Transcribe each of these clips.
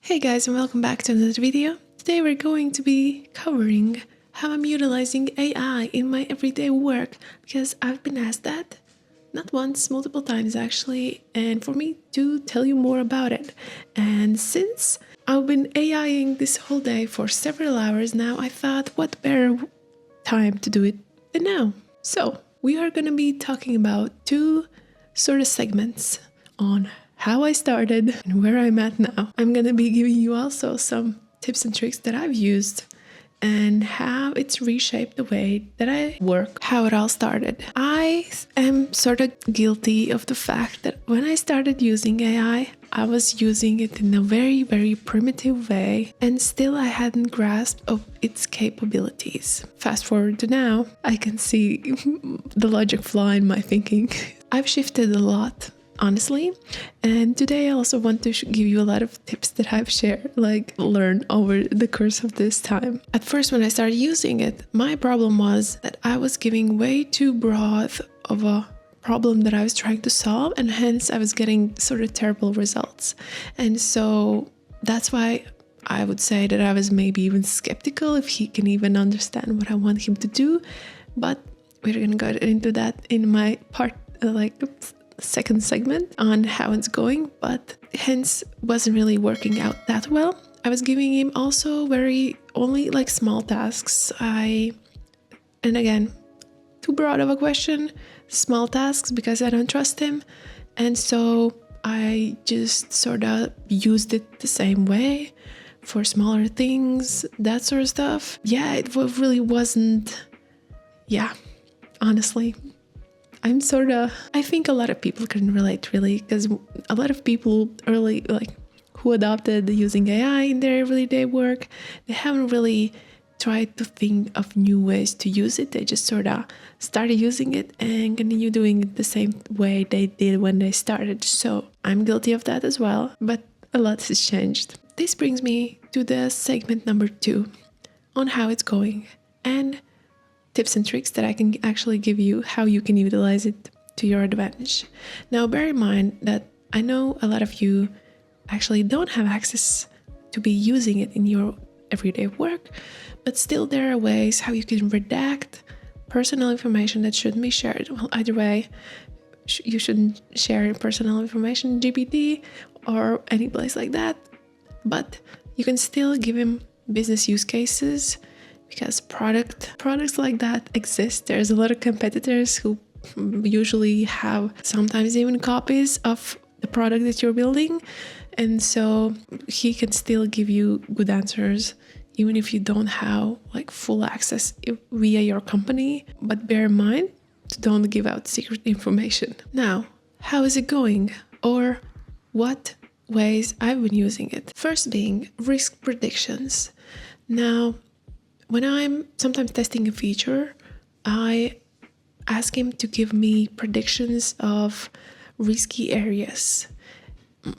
Hey guys, and welcome back to another video. Today we're going to be covering how I'm utilizing AI in my everyday work, because I've been asked that not once, multiple times actually, and for me to tell you more about it. And since I've been AIing this whole day for several hours now, I thought what better time to do it than now. So we are going to be talking about two sort of segments on how I started and where I'm at now. I'm gonna be giving you also some tips and tricks that I've used and how it's reshaped the way that I work, how it all started. I am sort of guilty of the fact that when I started using AI, I was using it in a very, very primitive way, and still I hadn't grasped of its capabilities. Fast forward to now, I can see the logic flaw in my thinking. I've shifted a lot, honestly, and today I also want to give you a lot of tips that I've learned over the course of this time. At first, when I started using it, my problem was that I was giving way too broad of a problem that I was trying to solve, and hence I was getting sort of terrible results. And so that's why I would say that I was maybe even skeptical if he can even understand what I want him to do. But we're gonna go into that in my second segment on how it's going, but hence wasn't really working out that well. I was giving him also only small tasks. And again, too broad of a question, small tasks, because I don't trust him. And so I just sort of used it the same way for smaller things, that sort of stuff. Yeah, it really wasn't, honestly. I think a lot of people can relate, really, because a lot of people who adopted using AI in their everyday work, they haven't really tried to think of new ways to use it. They just sort of started using it and continue doing it the same way they did when they started. So I'm guilty of that as well, but a lot has changed. This brings me to the segment number 2 on how it's going and tips and tricks that I can actually give you how you can utilize it to your advantage. Now, bear in mind that I know a lot of you actually don't have access to be using it in your everyday work, but still there are ways how you can redact personal information that shouldn't be shared. Well, either way, you shouldn't share personal information in GPT or any place like that, but you can still give him business use cases, because products like that exist. There's a lot of competitors who usually have sometimes even copies of the product that you're building, and so he can still give you good answers even if you don't have full access via your company. But bear in mind to don't give out secret information. Now, how is it going, or what ways I've been using it? First being risk predictions. Now, when I'm sometimes testing a feature, I ask him to give me predictions of risky areas.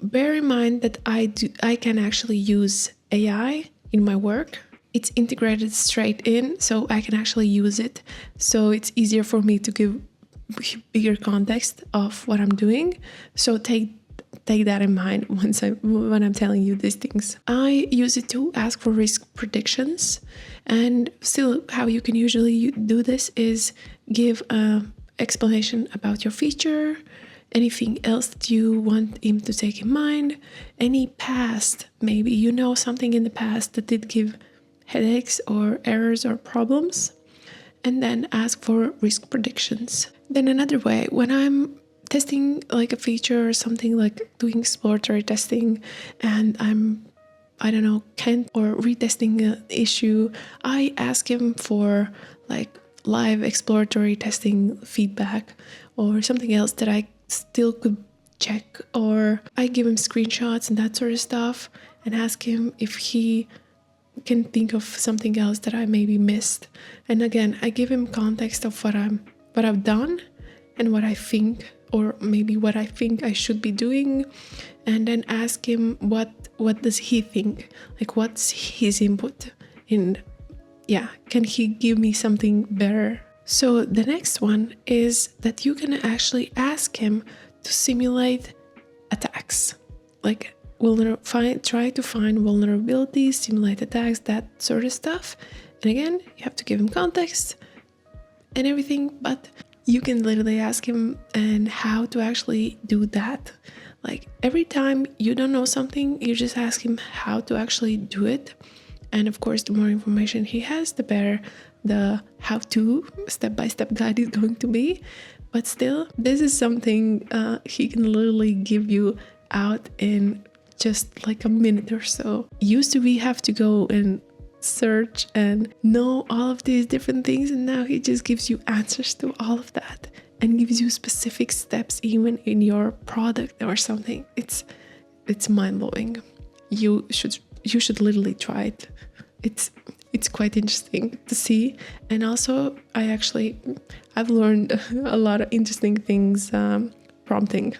Bear in mind that I can actually use AI in my work. It's integrated straight in, so I can actually use it. So it's easier for me to give bigger context of what I'm doing. So take that in mind when I'm telling you these things. I use it to ask for risk predictions, and still how you can usually do this is give an explanation about your feature, anything else that you want him to take in mind, any past, maybe something in the past that did give headaches or errors or problems, and then ask for risk predictions. Then another way, when I'm testing a feature or something, doing exploratory testing, and I'm retesting an issue, I ask him for live exploratory testing feedback or something else that I still could check, or I give him screenshots and that sort of stuff and ask him if he can think of something else that I maybe missed. And again, I give him context of what I've done and what I think, or maybe what I think I should be doing, and then ask him what does he think, what's his input, and can he give me something better? So the next one is that you can actually ask him to simulate attacks. try to find vulnerabilities, simulate attacks, that sort of stuff. And again, you have to give him context and everything, but you can literally ask him and how to actually do that. Like every time you don't know something, you just ask him how to actually do it. And of course, the more information he has, the better the how-to step-by-step guide is going to be. But still, this is something he can literally give you out in just like a minute or so. Used to we have to go and search and know all of these different things, and now he just gives you answers to all of that and gives you specific steps even in your product or something. It's mind-blowing. You should literally try it. It's quite interesting to see. And also I've learned a lot of interesting things, prompting,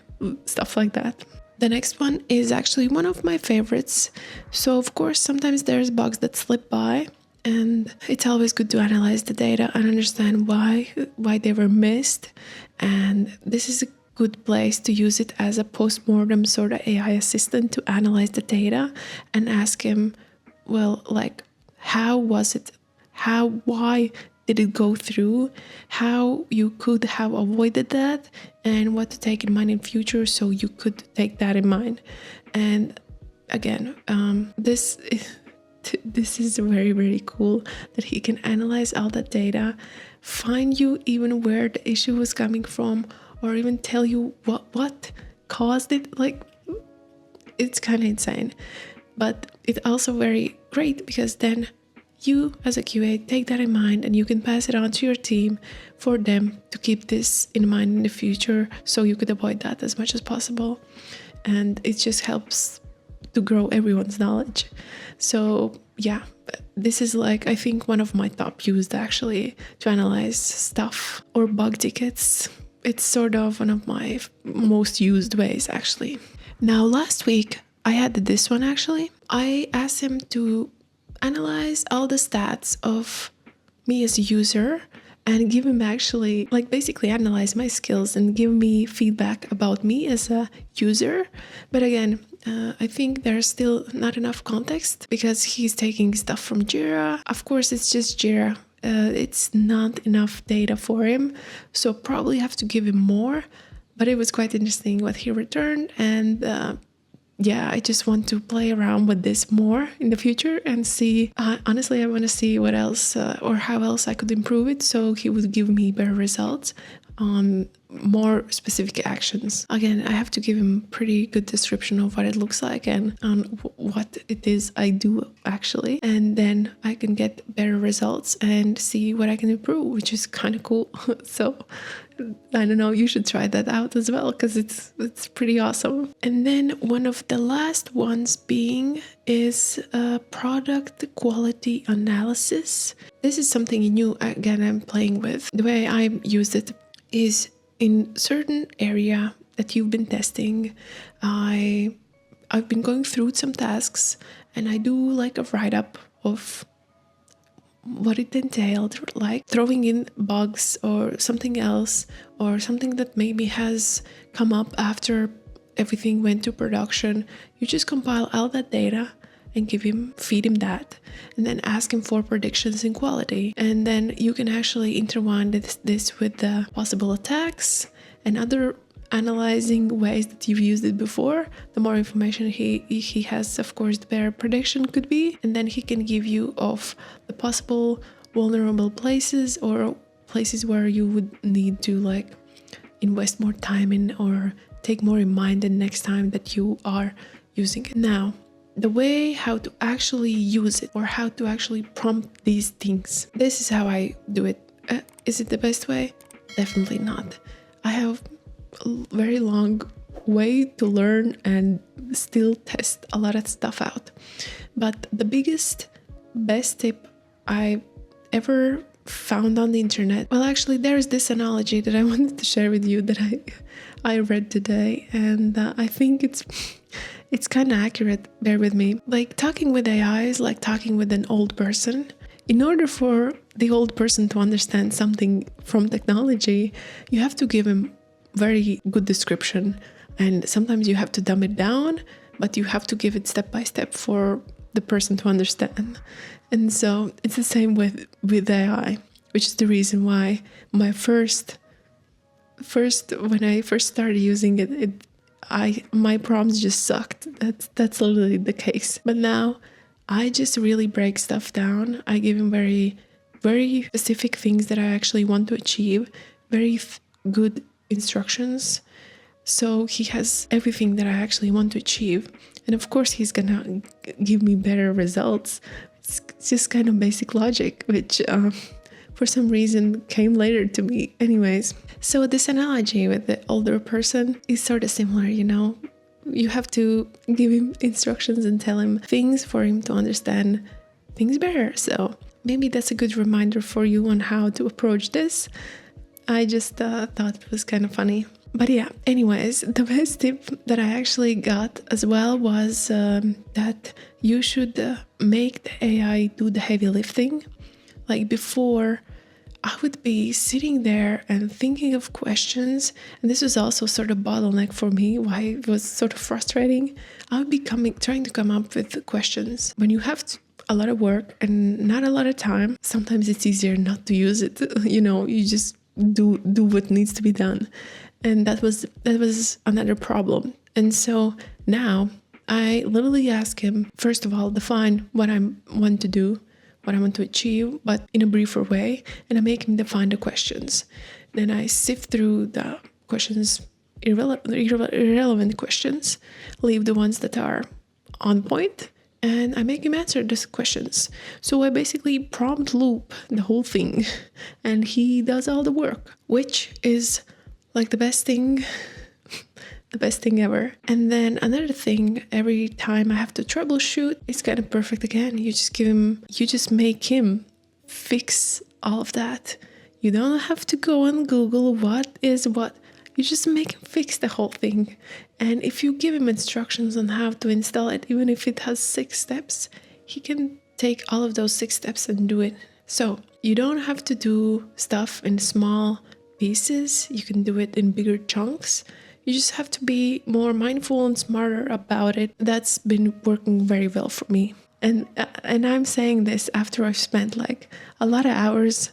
stuff like that. The next one is actually one of my favorites. So of course, sometimes there's bugs that slip by, and it's always good to analyze the data and understand why they were missed. And this is a good place to use it as a postmortem sort of AI assistant to analyze the data and ask him, well, like, how was it? Why did it go through? How you could have avoided that, and what to take in mind in future so you could take that in mind. And again, this is very, very cool that he can analyze all that data, find you even where the issue was coming from, or even tell you what caused it. Like, it's kind of insane. But it's also very great because then you as a QA take that in mind and you can pass it on to your team for them to keep this in mind in the future, so you could avoid that as much as possible. And it just helps to grow everyone's knowledge. So yeah, this is like, I think, one of my top used actually to analyze stuff or bug tickets. It's sort of one of my most used ways actually. Now last week I had this one actually. I asked him to analyze all the stats of me as a user and give him actually, like, basically analyze my skills and give me feedback about me as a user. But again, I think there's still not enough context because he's taking stuff from Jira. Of course, it's just Jira. It's not enough data for him, so probably have to give him more. But it was quite interesting what he returned, and yeah, I just want to play around with this more in the future and see. Honestly, I want to see what else or how else I could improve it so he would give me better results on more specific actions. Again, I have to give him pretty good description of what it looks like and on what it is I do actually. And then I can get better results and see what I can improve, which is kind of cool. So I don't know, you should try that out as well because it's pretty awesome. And then one of the last ones being is product quality analysis. This is something new, again, I'm playing with. The way I used it is in certain area that you've been testing. I've been going through some tasks and I do like a write-up of what it entailed, like throwing in bugs or something else, or something that maybe has come up after everything went to production. You just compile all that data and feed him that, and then ask him for predictions in quality. And then you can actually intertwine this with the possible attacks and other analyzing ways that you've used it before. The more information he has, of course, the better prediction could be. And then he can give you of the possible vulnerable places or places where you would need to like invest more time in or take more in mind the next time that you are using it. Now, the way how to actually use it or how to actually prompt these things. This is how I do it. Is it the best way? Definitely not. I have a very long way to learn and still test a lot of stuff out. But the best tip I ever found on the internet, well, actually there's this analogy that I wanted to share with you that I read today, and I think it's kind of accurate. Bear with me. Like, talking with AI is like talking with an old person. In order for the old person to understand something from technology, you have to give him very good description, and sometimes you have to dumb it down but you have to give it step by step for the person to understand. And so it's the same with AI, which is the reason why my when I first started using it, my prompts just sucked. That's literally the case. But now I just really break stuff down. I give him very, very specific things that I actually want to achieve, very good instructions. So he has everything that I actually want to achieve. And of course, he's gonna give me better results. It's just kind of basic logic, which for some reason came later to me. Anyways, so this analogy with the older person is sort of similar, you know. You have to give him instructions and tell him things for him to understand things better. So maybe that's a good reminder for you on how to approach this. I just thought it was kind of funny. But yeah, anyways, the best tip that I actually got as well was that you should make the AI do the heavy lifting. Like before, I would be sitting there and thinking of questions, and this was also sort of bottleneck for me, why it was sort of frustrating. I would be trying to come up with questions. When you have a lot of work and not a lot of time, sometimes it's easier not to use it. You know, you just do what needs to be done. And that was another problem. And so now I literally ask him, first of all, define what I want to do, what I want to achieve, but in a briefer way, and I make him define the questions. Then I sift through the questions, irrelevant questions, leave the ones that are on point, and I make him answer those questions. So I basically prompt loop the whole thing, and he does all the work, which is like the best thing ever. And then another thing, every time I have to troubleshoot, it's kind of perfect again. You just make him fix all of that. You don't have to go and Google what is what. You just make him fix the whole thing. And if you give him instructions on how to install it, even if it has 6 steps, he can take all of those 6 steps and do it. So you don't have to do stuff in small pieces. You can do it in bigger chunks. You just have to be more mindful and smarter about it. That's been working very well for me. And I'm saying this after I've spent like a lot of hours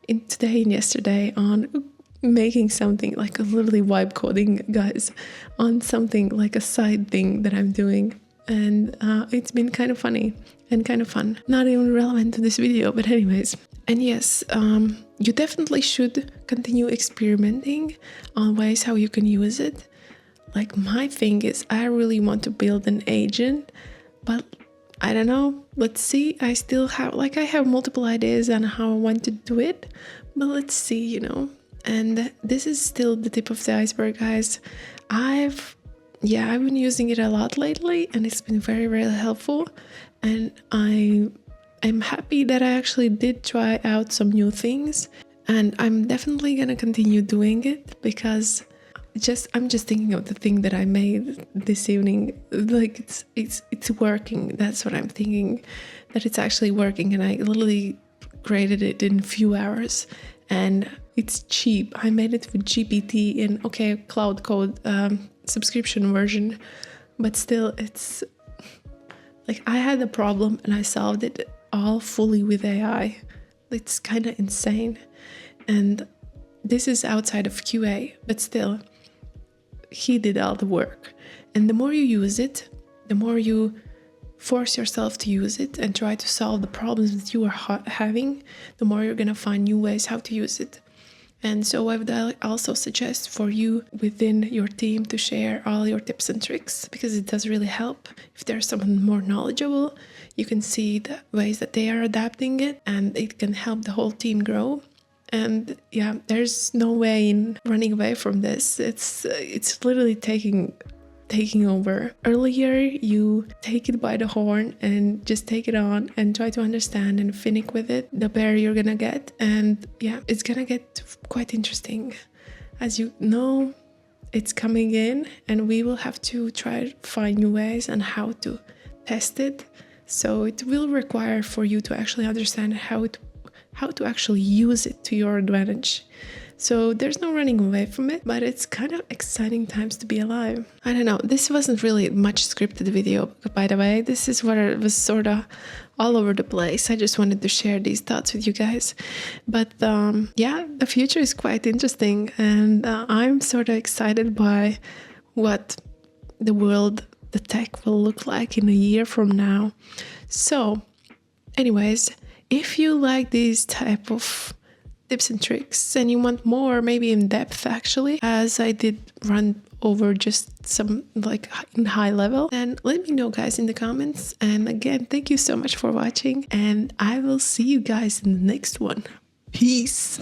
today and yesterday on making something, like literally vibe coding, guys, on something like a side thing that I'm doing. And it's been kind of funny and kind of fun. Not even relevant to this video, but anyways. And yes, you definitely should continue experimenting on ways how you can use it. Like my thing is, I really want to build an agent, but I don't know. Let's see. I have multiple ideas on how I want to do it, but let's see, you know. And this is still the tip of the iceberg, guys. I've been using it a lot lately, and it's been very, very helpful. And I'm happy that I actually did try out some new things, and I'm definitely gonna continue doing it because I'm just thinking of the thing that I made this evening. Like it's working. That's what I'm thinking, that it's actually working, and I literally created it in a few hours, and it's cheap. I made it with GPT in Cloud Code subscription version, but still it's like I had a problem and I solved it all fully with AI. It's kind of insane. And this is outside of QA, but still, he did all the work. And the more you use it, the more you force yourself to use it and try to solve the problems that you are having, the more you're going to find new ways how to use it. And so I would also suggest for you within your team to share all your tips and tricks, because it does really help. If there's someone more knowledgeable, you can see the ways that they are adapting it, and it can help the whole team grow. And yeah, there's no way in running away from this. It's literally taking over. Earlier, you take it by the horn and just take it on and try to understand and finick with it, the better you're gonna get. And yeah, it's gonna get quite interesting. As you know, it's coming in, and we will have to try to find new ways on how to test it. So it will require for you to actually understand how to actually use it to your advantage. So there's no running away from it, but it's kind of exciting times to be alive. I don't know. This wasn't really much scripted video, by the way. This is where it was sort of all over the place. I just wanted to share these thoughts with you guys. But yeah, the future is quite interesting, and I'm sort of excited by what the world, the tech will look like in a year from now. So anyways, if you like these type of tips and tricks and you want more, maybe in depth actually, as I did run over just some like in high level, then let me know, guys, in the comments. And again, thank you so much for watching, and I will see you guys in the next one. Peace.